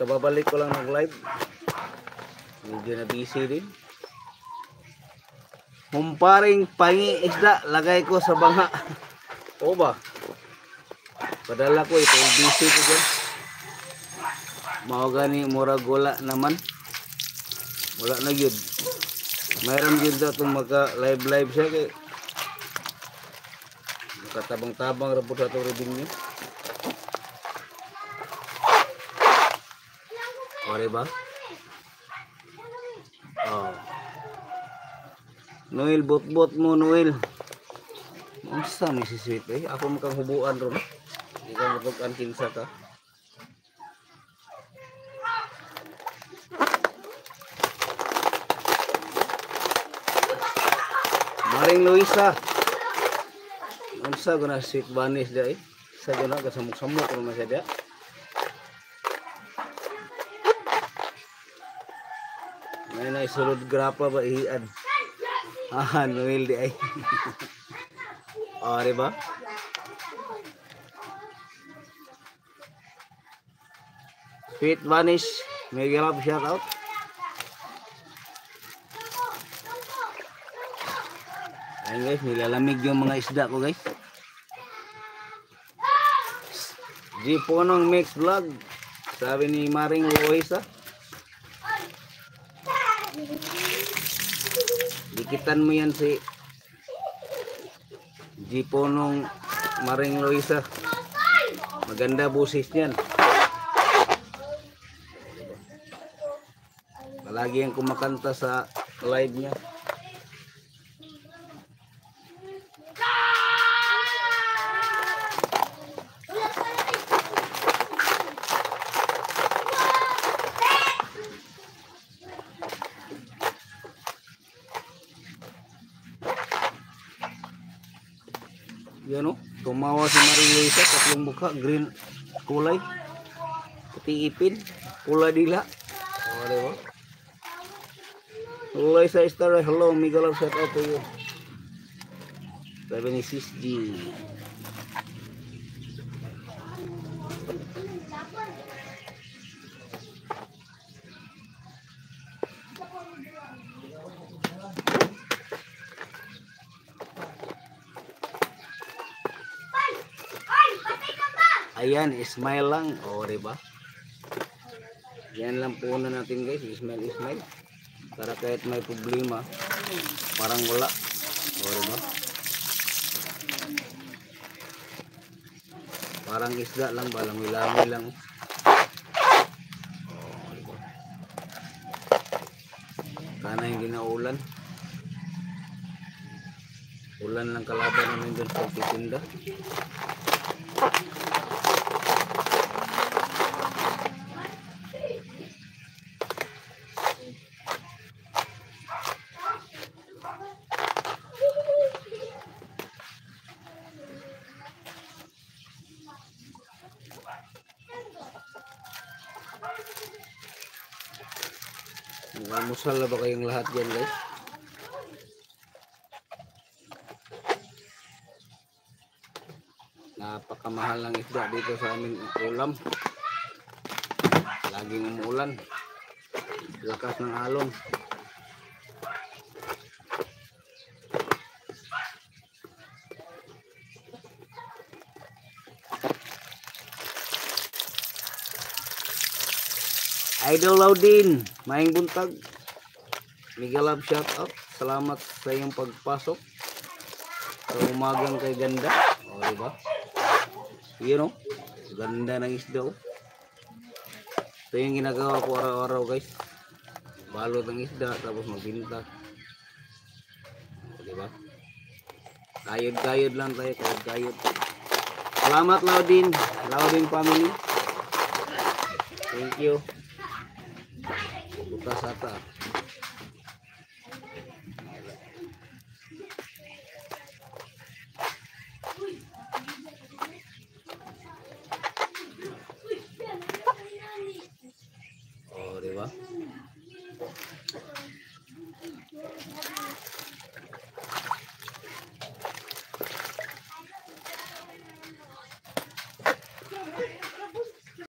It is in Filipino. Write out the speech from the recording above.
kababalik ko lang nag-live. Medyo na busy din. Humparing pangi isda, lagay ko sa bangha. O ba? Padala ko ito, busy ko dyan. Mao gani murag wala naman. Wala na yun. Mayroon yun daw itong maka-live siya kay makatabang-tabang rapor sa itong reading niya. Okay ba? Oh. Noel, bot-bot mo, Noel. Ang sa may sisweet eh. Ako makang hubuan ron. Hindi ka matugkan kinsa ka. Maring Luisa. Ang sa guna sweet banis dia eh. Sa guna kasamuk-samuk ron na siya dia. May na isulod grapa ba ihian. Ah, Noel di ay. Oh, diba? Sweet vanish. May girap shout out. Ayun guys, nilalamig yung mga isda ko guys. Jiponong Mix Vlog. Sabi ni Maring Luisa. Dikitan mo yan si Jiponong Maring Luisa. Maganda busis niyan. Palagi yang kumakanta sa live niya. Yan o, tumawa si Maring Luisa, tatlong mukha, green kulay, puti ipin, pula dila. O, diba? Luisa Star, hello, mega love shout out to you. Sabi ni Sis G. Ayan, smile lang. O, diba? Yan lang po na natin guys. Smile. Para kahit may problema, parang wala. O, diba? Parang isda lang, balang wilangi lang. O, diba? Sana hindi na ulan. Ulan lang kalaban namin doon sa titinda. Almusal na ba kayong lahat dyan guys? Napakamahal ng isda dito sa aming ulam. Laging umuulan. Lakas ng alon. Idol Laudin, maing buntag. Mega love shout out. Salamat sa iyong pagpasok sa umagang kay ganda. O, diba? Yun o. Ganda ng isda o. Ito yung ginagawa ko araw-araw guys. Balot ng isda tapos magbinta. O, diba? Kayod-kayod lang tayo. Kayod-kayod. Salamat Laudin. Laudin family. Thank you. Bukas ata. Oh, diba?